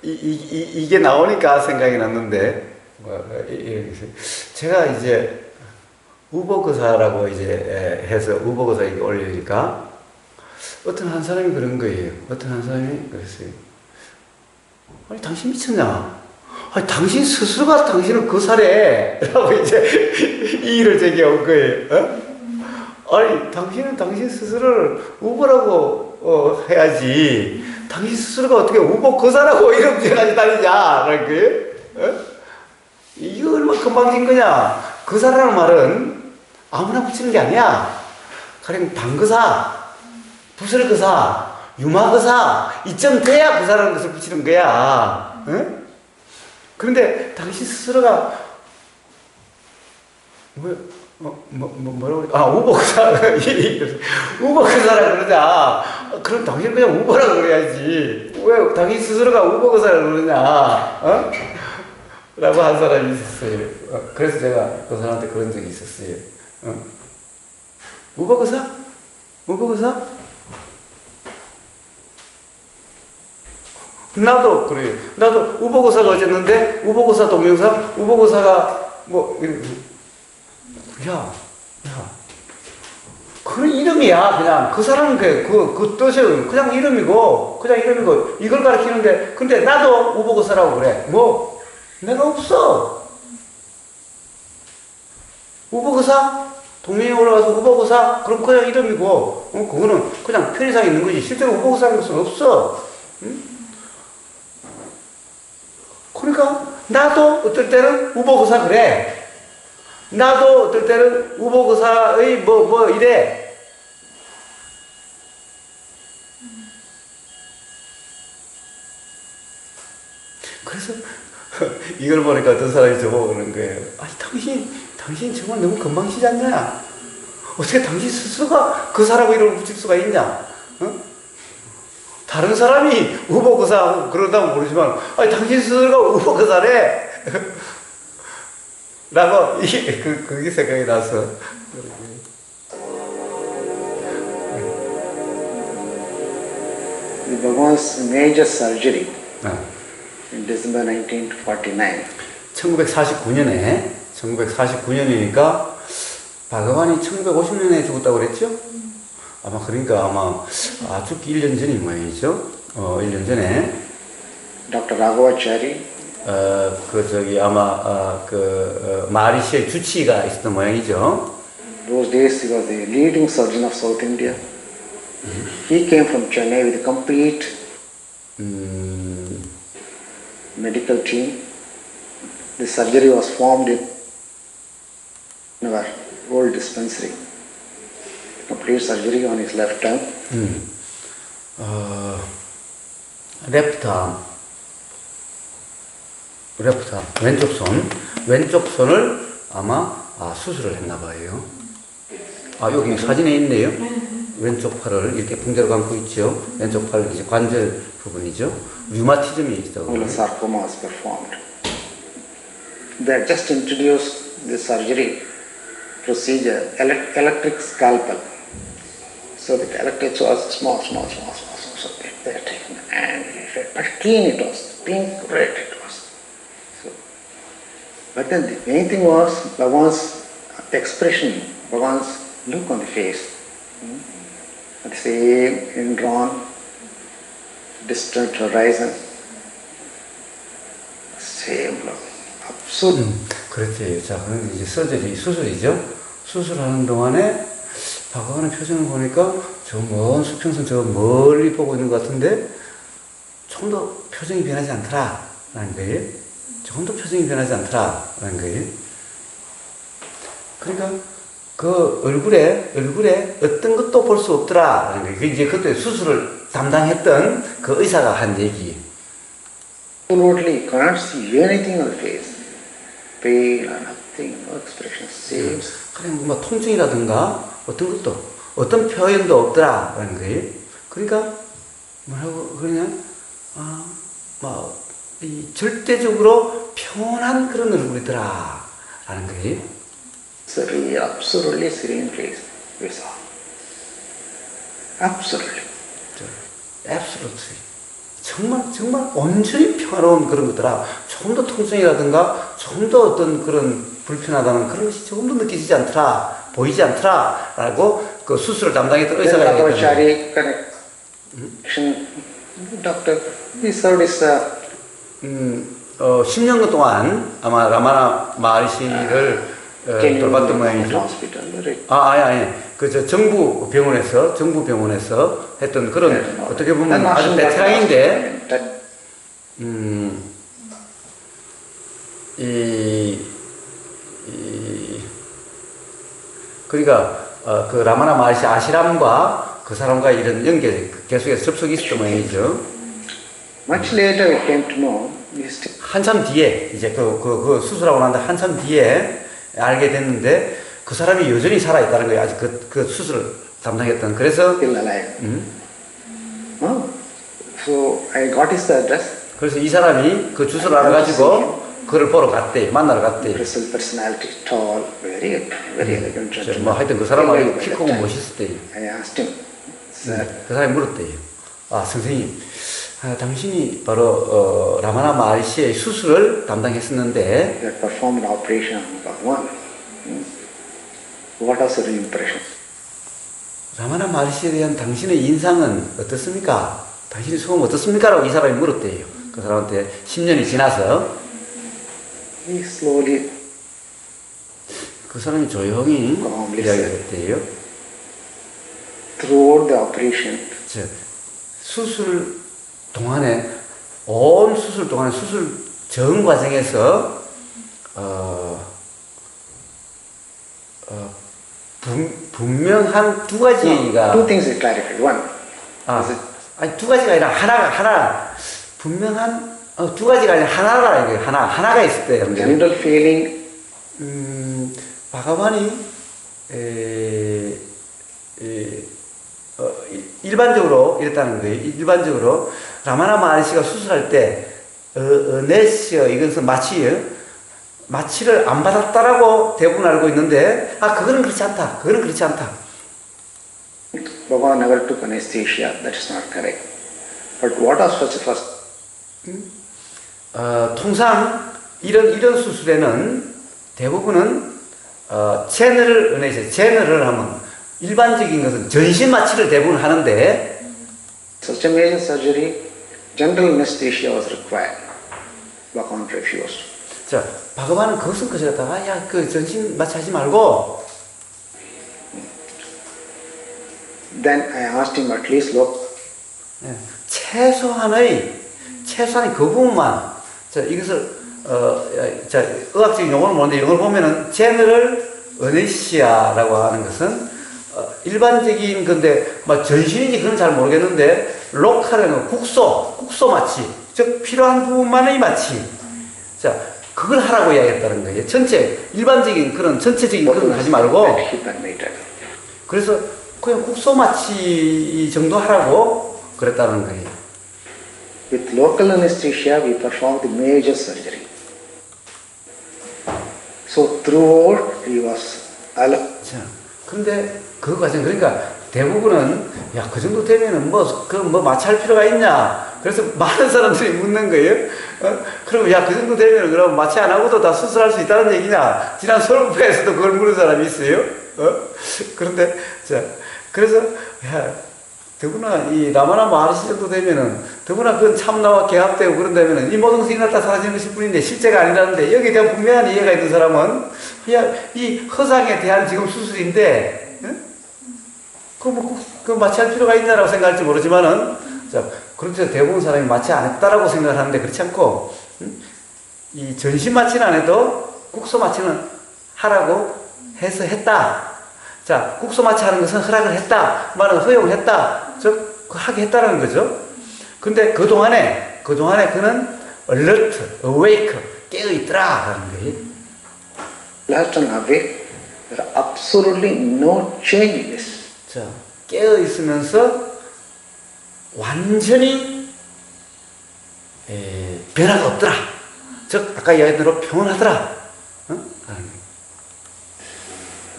S1: 이게 나오니까 생각이 났는데, 제가 이제 우보거사라고 이제 해서 우보거사 이렇게 올리니까 어떤 한 사람이 그런 거예요. 어떤 한 사람이 그랬어요. 아니, 당신 미쳤냐? 아니, 당신 스스로가 당신을 거사래. 라고 이제 이의를 제기한 거예요. 어? 아니, 당신은 당신 스스로를 우보라고 해야지. 당신 스스로가 어떻게 우보 거사라고 이름 지어가지고 다니냐? 라는 거예요. 어? 이거 얼마나 건방진 거냐? 거사라는 말은 아무나 붙이는 게 아니야. 가령 당거사, 부설거사, 유마거사, 이쯤 돼야 거사라는 것을 붙이는 거야. 어? 그런데 당신 스스로가 뭐라고 그래? 우보거사. 우보거사라고 그러자. 그럼 당신 그냥 우보라고 그래야지. 왜 당신 스스로가 우보거사라고 그러냐? 어? 라고 한 사람이 있었어요. 그래서 제가 그 사람한테 그런 적이 있었어요. 우보거사? 우보거사? 나도 그래요. 나도 우보거사가 어쨌는데, 우보거사 동명사, 우보거사가 그런 이름이야. 그냥 그 사람은 그 뜻은 그냥 이름이고, 이걸 가르치는데, 근데 나도 우보거사라고 그래. 내가 없어. 우보거사? 동명에 올라가서 우보거사? 그럼 그냥 이름이고, 그거는 그냥 편의상 있는 거지. 실제로 우보거사라는 것은 없어. 응? 그러니까, 나도 어떨 때는 우보거사 그래. 나도 어떨 때는 우보거사의 이래. 그래서, 이걸 보니까 어떤 사람이 저보고 그러는 거예요. 아니, 당신 정말 너무 건방지지 않냐? 어떻게 당신 스스로가 거사라고 이름을 붙일 수가 있냐? 어? 다른 사람이 우보거사 그런다면 모르지만, 아니, 당신 스스로가 우보거사래. 라고, 그게 생각이 나서.
S4: The Bhagwan's major surgery in December 1949.
S1: 1949년이니까 바그반이 1950년에 죽었다고 그랬죠? 아마 죽기 1년 전인 모양이죠. 1년 전에.
S4: Dr. Raghavachari,
S1: 마리시의 주치의가 있었던 모양이죠.
S4: those days he was the leading surgeon of South India. He came from Chennai with a complete medical team. The surgery was formed in our old dispensary. Complete surgery on his left arm.
S1: 레프트 왼쪽 손을 아마 수술을 했나 봐요. 여기 사진에 있네요. 왼쪽 팔을 이렇게 붕대로 감고 있죠. 왼쪽 팔 이제 관절 부분이죠. 류마티즘이 있다고.
S4: Oral sarcoma was performed. They had just introduced the surgery procedure, electric scalpel. So the electric was small. So they had taken and but clean it was, pink red it was. So, but then the main thing was Bhagwan's expression, Bhagwan's look on the face. The same indrawn, distant horizon, same look. Absolute.
S1: 그렇지. 자, 그럼 이제 수술이죠. 수술하는 동안에 박하관의 표정을 보니까 저 먼 수평선 저 멀리 보고 있는 것 같은데 조금 더 표정이 변하지 않더라라는 거예요. 조금 더 표정이 변하지 않더라라는 거예요. 그러니까 그 얼굴에 어떤 것도 볼 수 없더라라는 거예요. 이제 그때 수술을 담당했던 그 의사가 한 얘기.
S4: Absolutely can't see anything on the face. Pale or nothing, no expression, same.
S1: 그냥 뭐 통증이라든가 어떤 표현도 없더라라는 거예요. 그러니까 뭐라고 그러냐? 이 절대적으로 평온한 그런 얼굴이더라라는 거예요.
S4: absolutely serene place we saw. Absolutely.
S1: absolutely. 정말 온전히 평화로운 그런 것들아, 조금 더 통증이라든가 조금 더 어떤 그런 불편하다는 그런 것이 조금 더 느껴지지 않더라, 보이지 않더라 라고 그 수술을 담당했던
S4: Then
S1: 의사가
S4: Bhagavachari
S1: 얘기했거든요.
S4: connection, doctor, he served his
S1: 10년간 동안 아마 라마나 마하리시를 돌봤던 모양이죠.
S4: hospital, right?
S1: 아니. 그 정부 병원에서 했던 그런 어떻게 보면 아주 베테랑인데 그러니까 그 라마나 마하리시 아시람과 그 사람과 이런 연계 계속해서 접촉이 있었던 모양이죠.
S4: Much later we came to know this.
S1: 한참 뒤에 이제 그 수술하고 난 다음에 한참 뒤에 알게 됐는데 그 사람이 여전히 살아있다는 거예요. 아직 그 수술을 담당했던. 그래서
S4: Still alive. Oh. So I got his address.
S1: 그래서 이 사람이 그 주소를 알아가지고 그를 보러 갔대, 만나러 갔대.
S4: Impressive personality, tall, very elegant gentleman.
S1: 뭐 하여튼 그 사람이 키 크고 멋있었대.
S4: I asked him, sir,
S1: 그 사람이 물었대. 아 선생님, 당신이 바로 라마나 마하리시의 수술을 담당했었는데
S4: you had performed operation on Bhagavan. What was your impression?
S1: 라마나 마하리시에 대한 당신의 인상은 어떻습니까? 당신의 소감 어떻습니까? 라고 이 사람이 물었대요. 그 사람한테 10년이 지나서
S4: He slowly,
S1: 그 사람이 조용히 이야기했대요.
S4: throughout the operation,
S1: 수술 동안에 온 수술 동안에 수술 전 과정에서 분명한 두 가지가
S4: two things he clarified. One,
S1: 아니 두 가지가 아니라 하나 분명한 두 가지가 아니라 하나라 이게 하나가 있을 때
S4: general feeling,
S1: 바가반이 일반적으로 이랬다는 거예요. 일반적으로 라마나 마하리시가 수술할 때 네시어 이것은 마취를 안 받았다라고 대부분 알고 있는데 그거는 그렇지 않다.
S4: Bhagavan never took anesthesia. That is not correct. But what was first?
S1: 통상 이런 수술에는 대부분은 제너를 하면 일반적인 것은 전신 마취를 대부분 하는데
S4: Such a major surgery, general anesthesia was required. Bhagavan refused.
S1: 자, 바가바는 그것은 그저다가 그 전신 마취하지 말고
S4: Then I asked him at least look.
S1: 최소한의 그 부분만 이것을 의학적인 용어를 모르는데 영어를 보면은 제너럴 어네시아라고 하는 것은 일반적인 건데 전신인지 그건 잘 모르겠는데 로컬은 국소 마취 즉 필요한 부분만의 마취 그걸 하라고 이야기했다는 거예요. 일반적인 그런 전체적인 그런 거 하지 말고 그래서 그냥 국소 마취 정도 하라고 그랬다는 거예요.
S4: With local anesthesia, we performed the major surgery. So throughout, he was alive.
S1: 그런데 그 과정 그러니까 대부분은 그 정도 되면은 마취할 필요가 있냐? 그래서 많은 사람들이 묻는 거예요. 그럼 그 정도 되면은 그럼 마취 안 하고도 다 수술할 수 있다는 얘기냐? 지난 서울부에서도 그걸 물은 사람이 있어요. 그런데 그래서 더구나 이 라마나 마하리시 정도 되면은 더구나 그건 참나와 개합되고 그런다면은 이 모든 것이 일어났다 사라지는 것일 뿐인데 실제가 아니라는데 여기에 대한 분명한 이해가 있는 사람은 이 허상에 대한 지금 수술인데 그 마취할 필요가 있냐라고 생각할지 모르지만은 그렇죠. 대부분 사람이 마취 안 했다라고 생각을 하는데 그렇지 않고 이 전신 마취는 안 해도 국소 마취는 하라고 해서 했다. 국소 마취하는 것은 허락을 했다. 말은 허용했다. 즉 하게 했다라는 거죠. 근데 그 동안에 그는 alert, awake, 깨어 있더라라는 거예요.
S4: Alert and awake, there are absolutely no change in this.
S1: 깨어 있으면서 완전히 변화가 없더라. 즉 아까 이야기한 대로 평온하더라.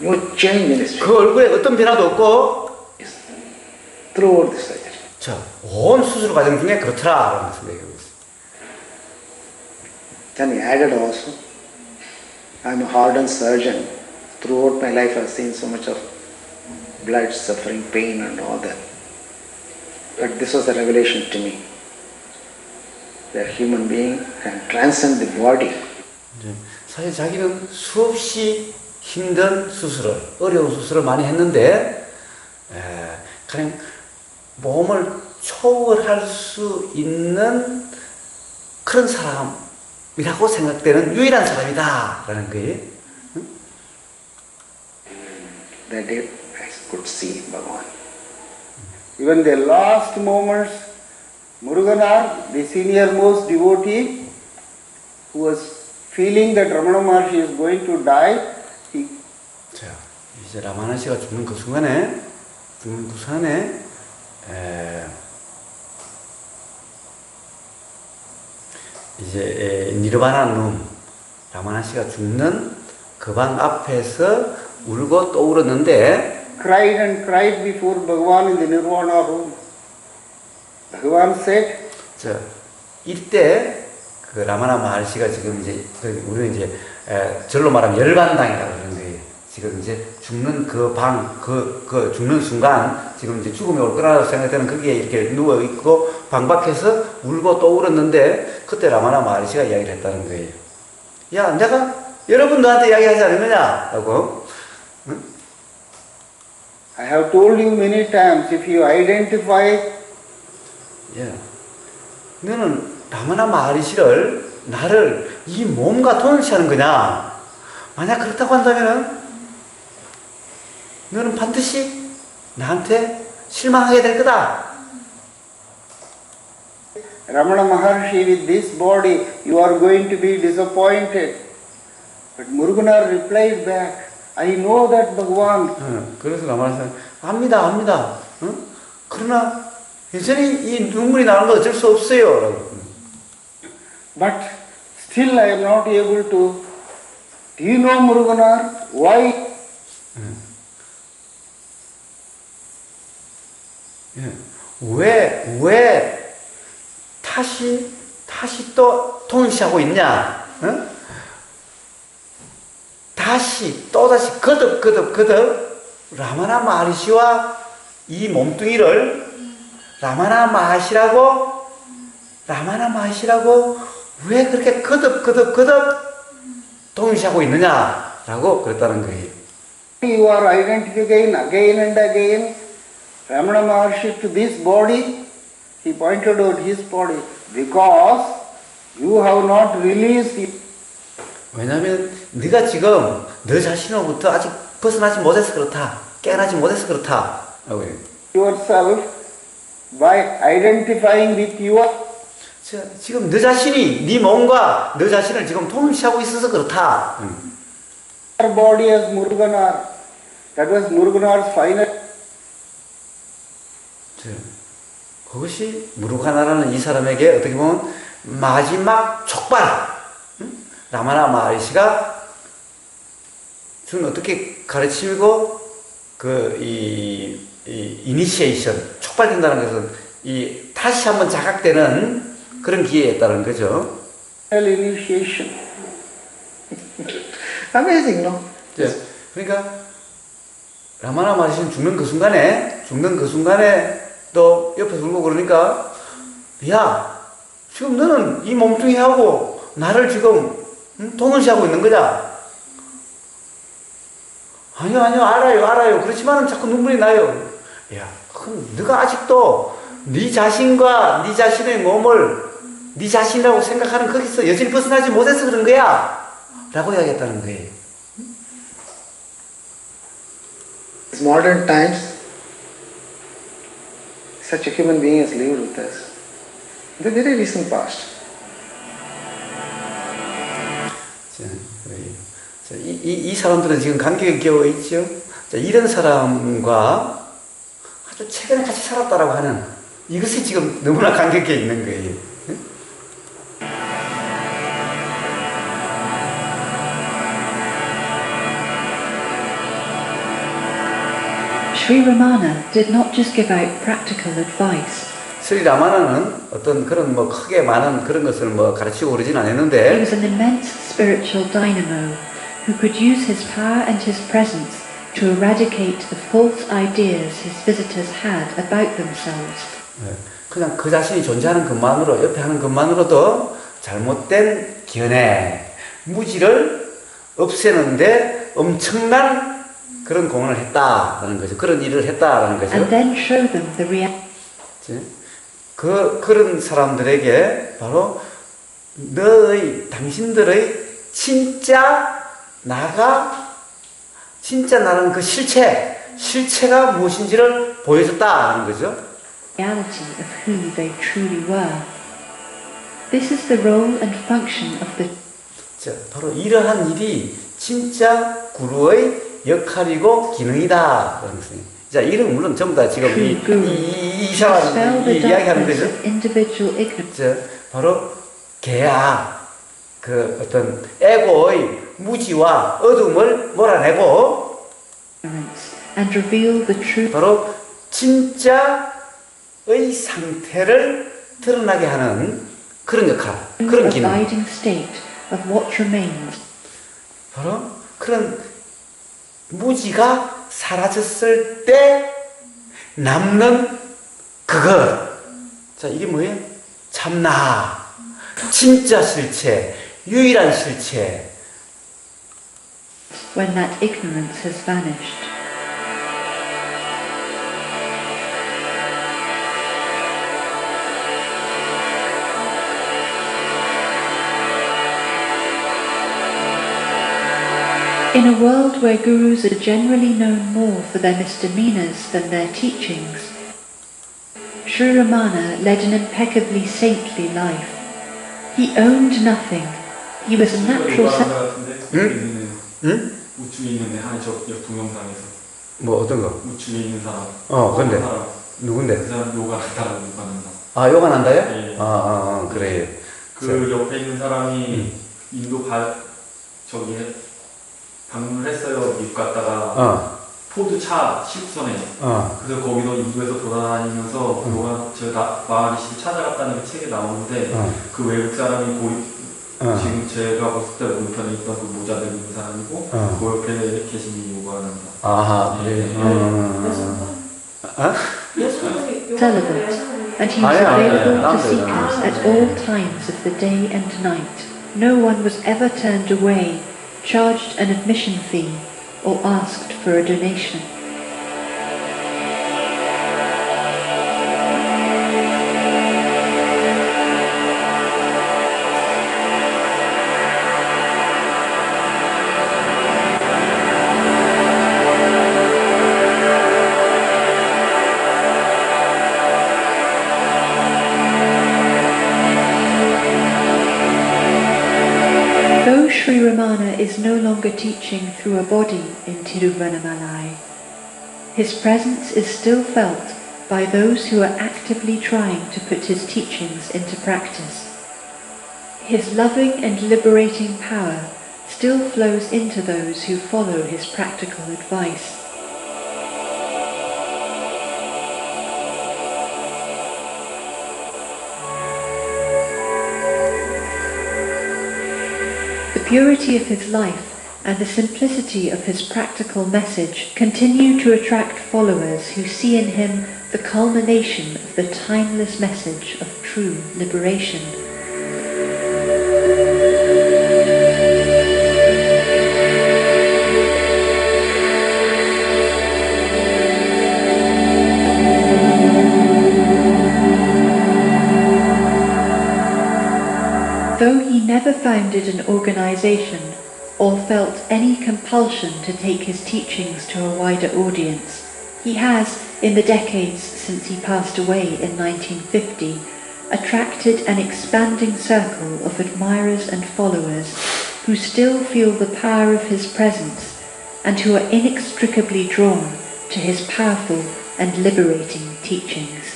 S4: No change in his face.
S1: 그 얼굴에 어떤 변화도 없고
S4: Throughout the surgery.
S1: 온 수술 과정 중에 그렇더라라는 것을 얘기하고 있어요.
S4: Then he added also, I'm a hardened surgeon. Throughout my life I've seen so much of blood, suffering, pain and all that. But this was a revelation to me. That human being can transcend the body.
S1: 사실 자기는 수없이 힘든 수술을, 어려운 수술을 많이 했는데 그냥 몸을 초월할 수 있는 그런 사람이라고 생각되는 유일한 사람이다라는 거예요.
S4: That day I could see Bhagavan.
S5: Even the last moments, Muruganar, the senior most devotee, who was feeling that Ramana Maharshi is going to die, he
S1: 자, 이제 라마나 씨가 죽는 그 순간에 이제 니르바나 룸, 라마나 씨가 죽는 그 방 앞에서 울고 또 울었는데
S5: cried and cried before Bhagavan in the Nirvana room. Bhagavan said,
S1: 자, 이때 그 라마나 마할시가 지금 이제 우리는 이제 절로 말하면 열반당이라고 그러는 거예요. 지금 이제 죽는 그 방, 그 죽는 순간 지금 이제 죽음이 올 거라고 생각되는 거기에 이렇게 누워 있고 방 밖에서 울고 또 울었는데 그때 라마나 마할시가 이야기를 했다는 거예요. 야, 내가 여러분 너한테 이야기하지 않았느냐? 라고. 응?
S5: I have told you many times, if you identify
S1: 예. 너는 라마나 마하리시를 나를 이 몸과 동일시하는 거냐? 만약 그렇다고 한다면은 너는 반드시 나한테 실망하게 될 거다.
S5: Ramana Maharshi with this body, you are going to be disappointed. But Muruganar replied back, I know that Bhagavan.
S1: 그래서 라마나가 압니다. 그러나 여전히 이 눈물이 나는 거 어쩔 수 없어요. 라고.
S5: But still I am not able to. Do you know Muruganar? Why?
S1: 왜 다시 또 통치하고 있냐? 다시 또다시 거듭 라마나 마하리시와 이 몸뚱이를 라마나 마하시라고 왜 그렇게 거듭 통치하고 있느냐라고 그랬다는 거예요.
S5: You are identifying again and again Ramana Maharshi to this body. He pointed out his body because you have not released it.
S1: 왜냐하면 네가 지금 너 자신으로부터 아직 벗어나지 못해서 그렇다. 깨어나지 못해서 그렇다.
S5: yourself by identifying with your
S1: 지금 너 자신이 네 몸과 너 자신을 지금 통치하고 있어서 그렇다.
S5: body as Muruganar. That was Muruganar's final.
S1: 그것이 무르가나라는 이 사람에게 어떻게 보면 마지막 촉발. 라마나 마하리시가 준 어떻게 가르치고 이 이니시에이션 촉발된다는 것은 이 다시 한번 자각되는 그런 기회였다는 거죠.
S5: Initiation.
S4: Amazing, no?
S1: 그러니까 라마나 마하리시는 죽는 그 순간에 또 옆에서 울고 그러니까 야, 지금 너는 이 몸뚱이하고 나를 지금 동일시하고 있는 거냐? 아니요, 알아요. 그렇지만은 자꾸 눈물이 나요. 야, 그럼 네가 아직도 네 자신과 네 자신의 몸을 네 자신이라고 생각하는 거기서 여전히 벗어나지 못해서 그런 거야. 라고 이야기했다는 거예요.
S4: In modern times, such a human being has lived with us. In the very recent past.
S1: 이 사람들은 지금 감격에 겨워 있죠. 이런 사람과 아주 최근에 같이 살았다라고 하는 이것이 지금 너무나 감격에 있는 거예요.
S7: Sri Ramana did not just give out practical advice.
S1: 스리 라마나는 어떤 그런 뭐 크게 많은 그런 것을 뭐 가르치고 그러진
S7: He
S1: 않았는데
S7: was an immense spiritual dynamo who could use his power and his presence to eradicate the false ideas his visitors had about themselves.
S1: 그냥 그 자신이 존재하는 것만으로 옆에 하는 것만으로도 잘못된 견해, 무지를 없애는데 엄청난 그런 공헌을 했다라는 거죠. 그런 일을 했다라는 거죠.
S7: And then show them the reality.
S1: 그런 사람들에게 바로 당신들의 진짜 나는 그 실체가 무엇인지를 보여줬다는 거죠.
S7: Reality of who they truly were. This is the role and function of the
S1: 자, 바로 이러한 일이 진짜 구루의 역할이고 기능이다라는 것입니다. 자, 이런 물론 전부 다 지금 이 사람 이야기하는 거죠.
S7: individual ignorance.
S1: 자, 바로 개야 그 어떤 에고의 무지와 어둠을 몰아내고
S7: And reveal the truth.
S1: 바로 진짜의 상태를 드러나게 하는 그런 역할, 그런 기능.
S7: Abiding state of what remains.
S1: 바로 그런 무지가 사라졌을 때 남는 그것. 자, 이게 뭐예요? 참나, 진짜 실체, 유일한 실체.
S7: When that ignorance has vanished. In a world where gurus are generally known more for their misdemeanors than their teachings, Sri Ramana led an impeccably saintly life. He owned nothing. He was a natural
S2: 우측에 있는데 한저 동영상에서
S1: 뭐 어떤 거?
S2: 우측에 있는 사람.
S1: 근데
S2: 사람.
S1: 누군데?
S2: 그 사람 요가 한다고 욕하는 사람.
S1: 아, 요가 난다요?
S2: 예.
S1: 그래요.
S2: 그 옆에 있는 사람이 인도 저기 방문을 했어요. 미국 갔다가 포드 차 19선에. 그래서 거기서 인도에서 돌아다니면서 요가 마하리시를 찾아갔다는 그 책에 나오는데 그 외국 사람이 지금 제가 봤을 때 오른편에 있던 그 모자 들고 있는 사람이고 그 옆에 계신 이 요가한다.
S1: 아하, 그래요.
S7: celibate, and he was available to seekers at all times of the day and night. No one was ever turned away, charged an admission fee, or asked for a donation. Though Sri Ramana is no longer teaching through a body in Tiruvannamalai, his presence is still felt by those who are actively trying to put his teachings into practice. His loving and liberating power still flows into those who follow his practical advice. The purity of his life and the simplicity of his practical message continue to attract followers who see in him the culmination of the timeless message of true liberation. Though he never founded an organization or felt any compulsion to take his teachings to a wider audience, he has, in the decades since he passed away in 1950, attracted an expanding circle of admirers and followers who still feel the power of his presence and who are inextricably drawn to his powerful and liberating teachings.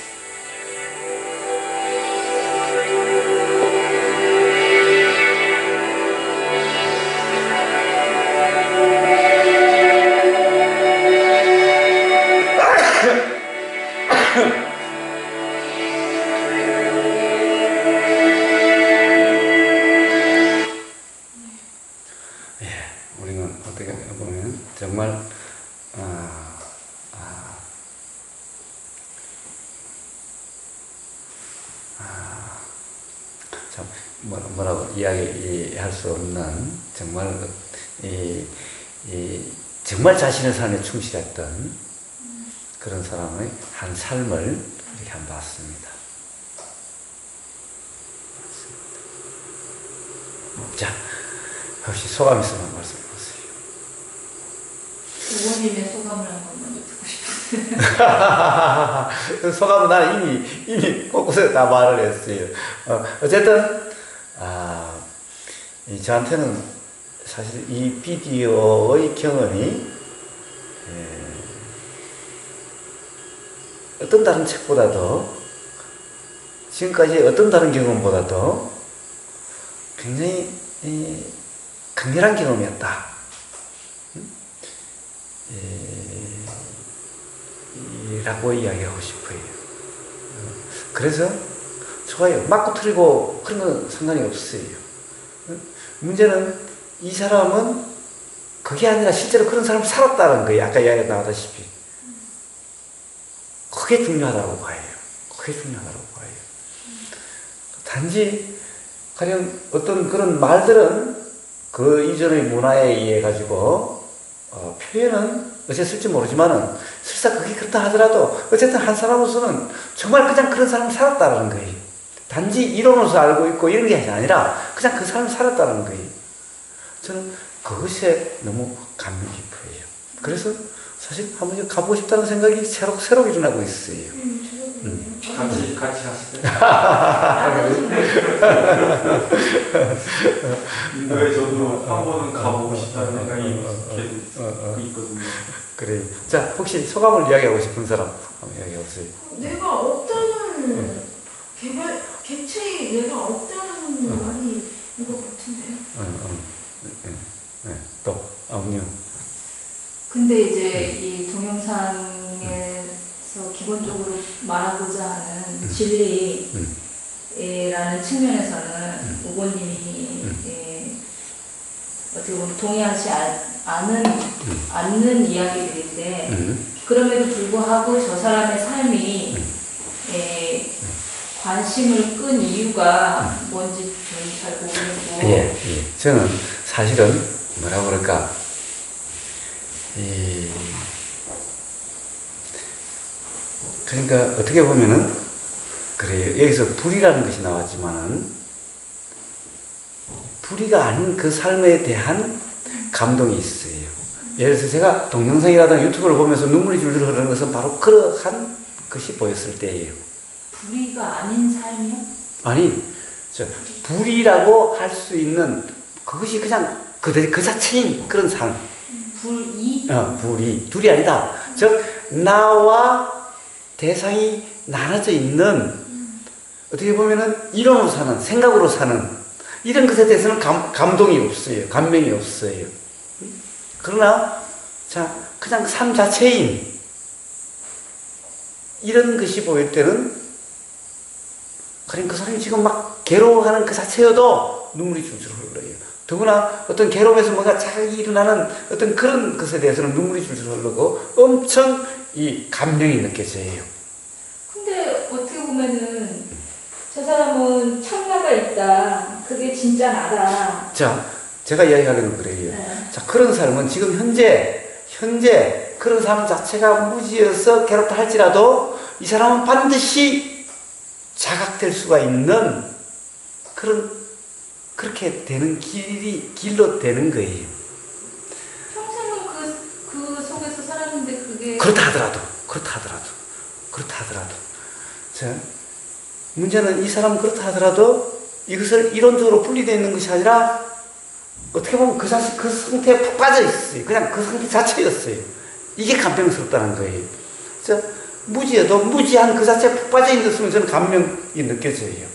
S1: 정말 참 뭐라고 이야기할 수 없는 정말 정말 자신의 삶에 충실했던 그런 사람의 한 삶을 이렇게 한번 봤습니다. 자, 혹시 소감 있으면 말씀해 보세요.
S3: 부모님의 소감을 한번 먼저 듣고 싶어요.
S1: 소감은 나는 이미 곳곳에 다 말을 했어요. 어쨌든, 저한테는 사실 이 비디오의 경험이, 어떤 다른 책보다도, 지금까지 어떤 다른 경험보다도 굉장히 강렬한 경험이었다. 라고 이야기하고 싶어요. 그래서 좋아요. 맞고 틀리고 그런 건 상관이 없어요. 문제는 이 사람은 그게 아니라 실제로 그런 사람을 살았다는 거예요. 아까 이야기가 나왔다시피. 그게 중요하다고 봐요. 그게 중요하다고 봐요. 단지 가령 어떤 그런 말들은 그 이전의 문화에 의해 가지고 표현은 어쨌을지 모르지만은 설사 그게 그렇다 하더라도 어쨌든 한 사람으로서는 정말 그냥 그런 사람을 살았다는 거예요. 단지 이론으로서 알고 있고 이런 게 아니라 그냥 그 사람을 살았다는 거예요. 저는 그것에 너무 감명 깊어요. 그래서 사실 한번 가보고 싶다는 생각이 새록 일어나고 있어요.
S2: 같이 갔어요. 인도에 저도 한 번은 가보고 싶다는 생각이 계속 있거든요.
S1: 그래요. 자, 혹시 소감을 이야기하고 싶은 사람 한번 이야기해보세요.
S8: 내가 없다는 개체에 내가 없다는 말이 이거 같은데요.
S1: 또 아버님.
S3: 근데 이제 이 동영상에서 기본적으로 말하고자 하는 진리라는 측면에서는 우고님이 어떻게 보면 동의하지 않는 이야기들인데 그럼에도 불구하고 저 사람의 삶이 관심을 끈 이유가 뭔지 저는 잘 모르겠고
S1: 저는 사실은 뭐라고 그럴까 그러니까 어떻게 보면은 그래요. 여기서 불이라는 것이 나왔지만은 불이가 아닌 그 삶에 대한 감동이 있어요. 예를 들어서 제가 동영상이라든가 유튜브를 보면서 눈물이 줄줄 흐르는 것은 바로 그러한 것이 보였을 때예요.
S3: 불의가 아닌 삶이요?
S1: 아니, 불이라고 할 수 있는 그것이 그냥 그 자체인 그런 삶.
S3: 불이?
S1: 불이. 둘이 아니다. 즉, 나와 대상이 나눠져 있는, 어떻게 보면은 이론으로 사는, 생각으로 사는, 이런 것에 대해서는 감동이 없어요. 감명이 없어요. 그러나, 그냥 삶 자체인, 이런 것이 보일 때는, 그 사람이 지금 막 괴로워하는 그 자체여도 눈물이 줄줄 흘러요. 더구나 어떤 괴로움에서 뭔가 자각이 일어나는 어떤 그런 것에 대해서는 눈물이 줄줄 흐르고 엄청 이 감명이 느껴져요.
S3: 근데 어떻게 보면은 저 사람은 참나가 있다. 그게 진짜 나다.
S1: 제가 이야기하려는 그래요.
S3: 네.
S1: 그런 삶은 지금 현재 그런 삶 자체가 무지여서 괴롭다 할지라도 이 사람은 반드시 자각될 수가 있는 그렇게 되는 길로 되는 거예요.
S3: 평생을 그 속에서 살았는데 그게.
S1: 그렇다 하더라도. 문제는 이 사람은 그렇다 하더라도 이것을 이론적으로 분리되어 있는 것이 아니라 어떻게 보면 그 상태에 푹 빠져 있어요. 그냥 그 상태 자체였어요. 이게 감명스럽다는 거예요. 무지여도 무지한 그 자체에 푹 빠져 있는 것은 저는 감명이 느껴져요.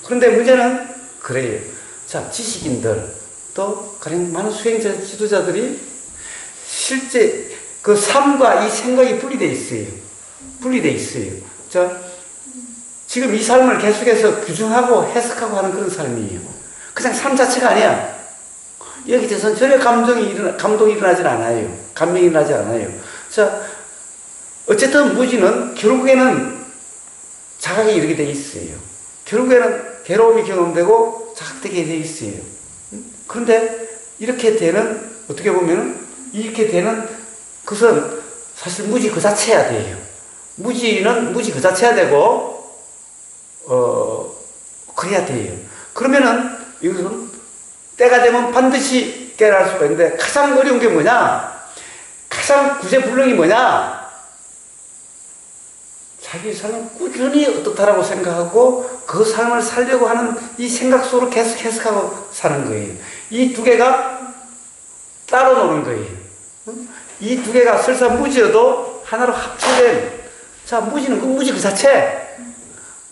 S1: 그런데 문제는 그래요. 지식인들 또 가령 많은 수행자 지도자들이 실제 그 삶과 이 생각이 분리되어 있어요. 지금 이 삶을 계속해서 규정하고 해석하고 하는 그런 삶이에요. 그냥 삶 자체가 아니야. 여기 대해서는 전혀 감동이 일어나질 않아요. 감명이 일어나지 않아요. 자, 어쨌든 무지는 결국에는 자각이 이렇게 돼 있어요. 결국에는 괴로움이 경험되고 자각되게 돼 있어요. 그런데 이렇게 되는, 어떻게 보면 이렇게 되는 것은 사실 무지 그 자체야 돼요. 무지는 무지 그 자체야 되고, 그래야 돼요. 그러면은 이것은 때가 되면 반드시 깨달을 수가 있는데 가장 어려운 게 뭐냐? 가장 구제불능이 뭐냐? 자기 삶을 꾸준히 어떻다라고 생각하고 그 삶을 살려고 하는 이 생각 속으로 계속 해석하고 사는 거예요. 이 두 개가 따로 노는 거예요. 이 두 개가 설사 무지여도 하나로 합쳐된, 자, 무지는 무지 그 자체.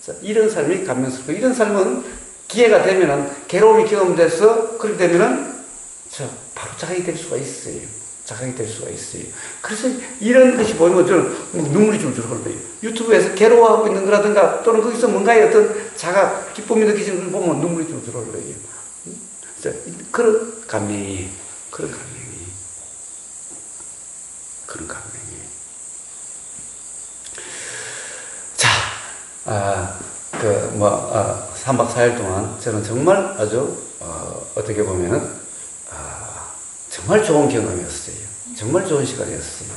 S1: 자, 이런 삶이 감명스럽고, 이런 삶은 기회가 되면은, 괴로움이 경험돼서, 그렇게 되면은, 자, 바로 자각이 될 수가 있어요. 자각이 될 수가 있어요. 그래서 이런 것이 보이면 저는 눈물이 줄줄 흘러요. 유튜브에서 괴로워하고 있는 거라든가, 또는 거기서 뭔가의 어떤 자각, 기쁨이 느껴지는 걸 보면 눈물이 줄줄 흘러요. 자, 그런 감명이, 그런 감명이. 자, 3박 4일 동안 저는 정말 아주, 어떻게 보면은, 정말 좋은 경험이었어요. 정말 좋은 시간이었어요.